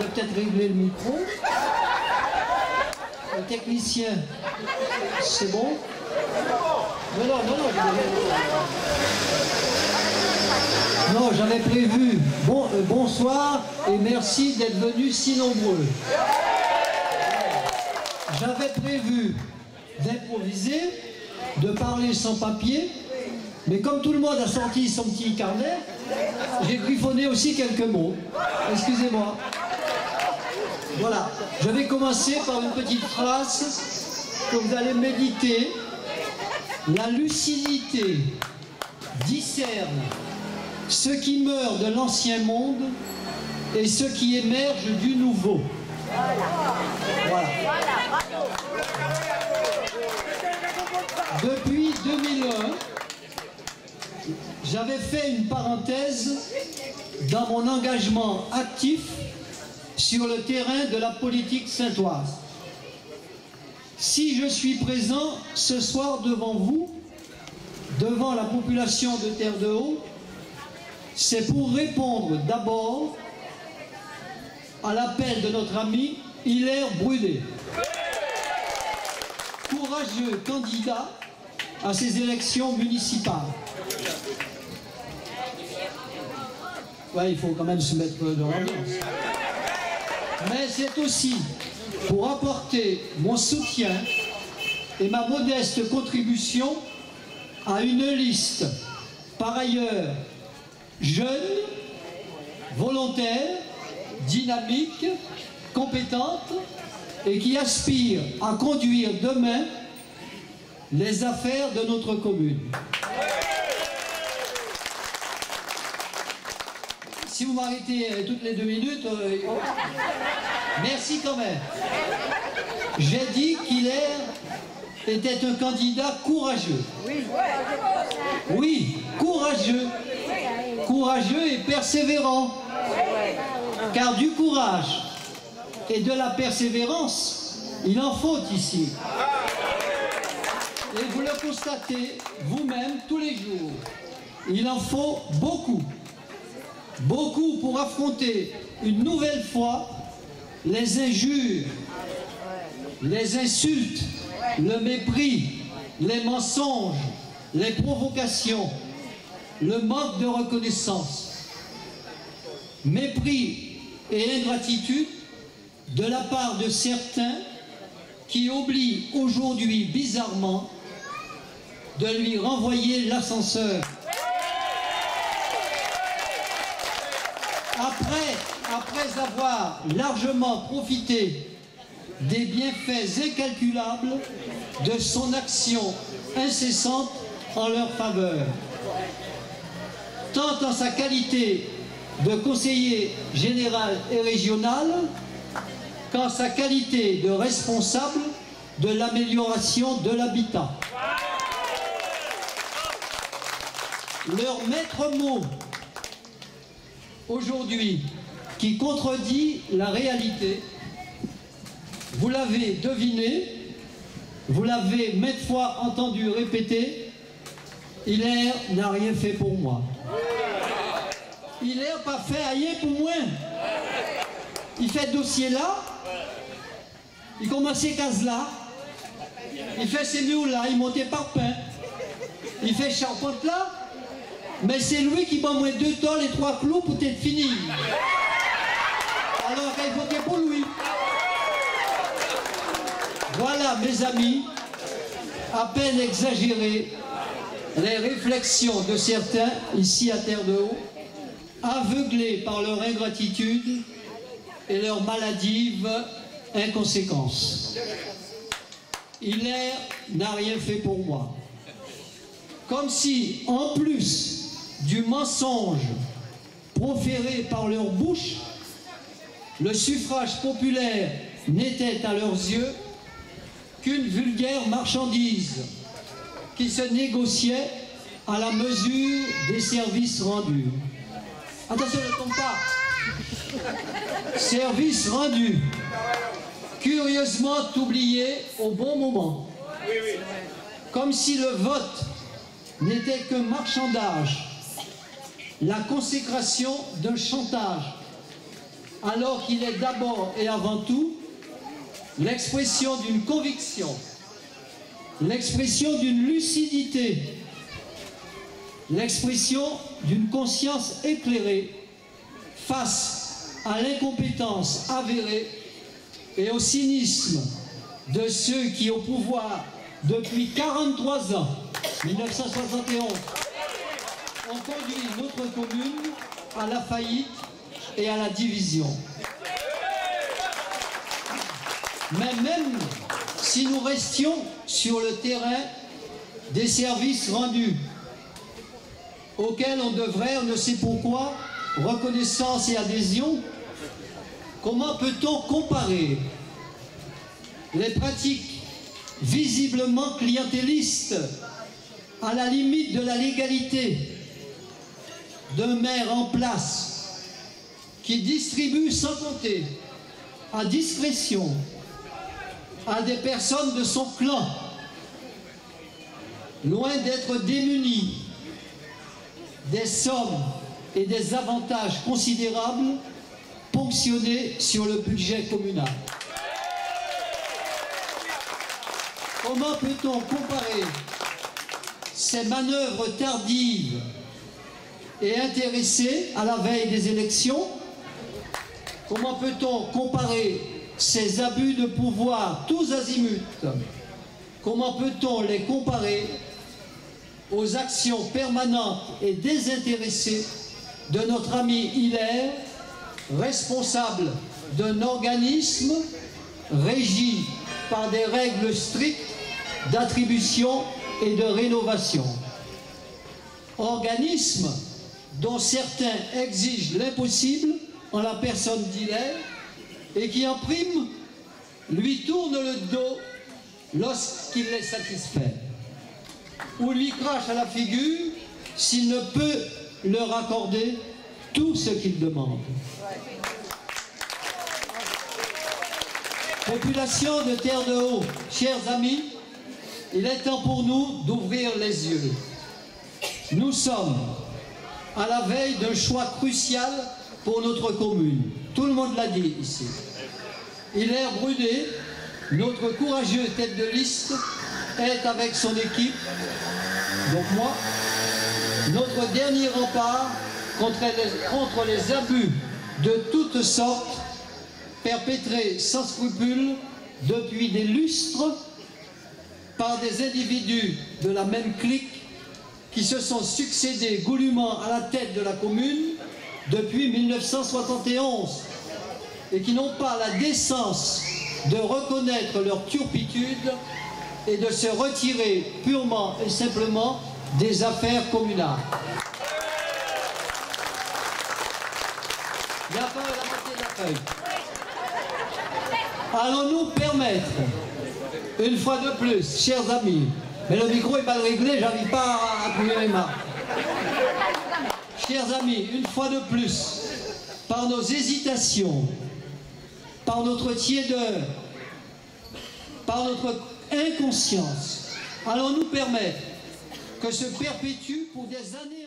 vais peut-être régler le micro. Le technicien, c'est bon? Non, non, j'avais prévu. Bonsoir et merci d'être venus si nombreux. J'avais prévu d'improviser, de parler sans papier, mais comme tout le monde a sorti son petit carnet, j'ai griffonné aussi quelques mots. Excusez-moi. Voilà. Je vais commencer par une petite phrase que vous allez méditer. La lucidité discerne ce qui meurt de l'ancien monde et ce qui émerge du nouveau. Voilà. Depuis 2001, j'avais fait une parenthèse dans mon engagement actif sur le terrain de la politique saintoise. Si je suis présent ce soir devant vous, devant la population de Terre-de-Haut, c'est pour répondre d'abord à l'appel de notre ami Hilaire Brudet, courageux candidat à ces élections municipales. Ouais, il faut quand même se mettre de l'ambiance. Mais c'est aussi pour apporter mon soutien et ma modeste contribution à une liste, par ailleurs, jeune, volontaire, dynamique, compétente et qui aspire à conduire demain les affaires de notre commune. Si vous m'arrêtez toutes les 2 minutes, merci quand même. J'ai dit qu'Hilaire était un candidat courageux. Oui, courageux. Courageux et persévérant. Car du courage et de la persévérance, il en faut ici. Et vous le constatez vous-même tous les jours. Il en faut beaucoup. Beaucoup pour affronter une nouvelle fois les injures, les insultes, le mépris, les mensonges, les provocations, le manque de reconnaissance, mépris et ingratitude de la part de certains qui oublient aujourd'hui bizarrement de lui renvoyer l'ascenseur. Après avoir largement profité des bienfaits incalculables de son action incessante en leur faveur, tant en sa qualité de conseiller général et régional qu'en sa qualité de responsable de l'amélioration de l'habitat. Leur maître mot aujourd'hui qui contredit la réalité, vous l'avez deviné, vous l'avez maintes fois entendu répéter, Hilaire n'a rien fait pour moi. Hilaire pas fait rien pour moi. Il fait dossier là, il commençait case là, il fait ses murs là, il montait par pain, il fait charpente là, mais c'est lui qui m'a moins 2 tolls et 3 clous pour être fini. Alors il votait pour lui. Voilà, mes amis, à peine exagérées, les réflexions de certains ici à Terre-de-Haut, aveuglés par leur ingratitude et leur maladive inconséquence. Hilaire n'a rien fait pour moi. Comme si, en plus du mensonge proféré par leur bouche, le suffrage populaire n'était à leurs yeux qu'une vulgaire marchandise qui se négociait à la mesure des services rendus. Attention, ne tombe pas. Services rendus, curieusement oubliés au bon moment. Comme si le vote n'était qu'un marchandage, la consécration d'un chantage, alors qu'il est d'abord et avant tout l'expression d'une conviction, l'expression d'une lucidité, l'expression d'une conscience éclairée face à l'incompétence avérée et au cynisme de ceux qui, au pouvoir depuis 43 ans, 1971, ont conduit notre commune à la faillite et à la division. Mais même si nous restions sur le terrain des services rendus, auxquels on devrait, on ne sait pourquoi, reconnaissance et adhésion, comment peut-on comparer les pratiques visiblement clientélistes à la limite de la légalité d'un maire en place qui distribue sans compter, à discrétion, à des personnes de son clan, loin d'être démunis, des sommes et des avantages considérables ponctionnés sur le budget communal. Comment peut-on comparer ces manœuvres tardives et intéressées à la veille des élections? Comment peut-on comparer ces abus de pouvoir tous azimuts? Comment peut-on les comparer aux actions permanentes et désintéressées de notre ami Hilaire, responsable d'un organisme régi par des règles strictes d'attribution et de rénovation? Organisme dont certains exigent l'impossible en la personne d'Hilaire et qui, en prime, lui tourne le dos lorsqu'il les satisfait, ou lui crache à la figure s'il ne peut leur accorder tout ce qu'il demande. Population de Terre de Haut, chers amis, il est temps pour nous d'ouvrir les yeux. Nous sommes à la veille d'un choix crucial pour notre commune. Tout le monde l'a dit ici. Hilaire Brunet, notre courageux tête de liste, est avec son équipe, donc moi, notre dernier rempart contre les abus de toutes sortes perpétrés sans scrupule depuis des lustres par des individus de la même clique qui se sont succédés goulûment à la tête de la commune depuis 1971 et qui n'ont pas la décence de reconnaître leur turpitude et de se retirer purement et simplement des affaires communales. Il n'y a pas la moitié de la feuille. Allons-nous permettre, une fois de plus, chers amis, mais le micro est mal réglé, j'arrive pas à trouver mes marques. Chers amis, une fois de plus, par nos hésitations, par notre tiédeur, par notre inconscience, allons-nous permettre que se perpétue pour des années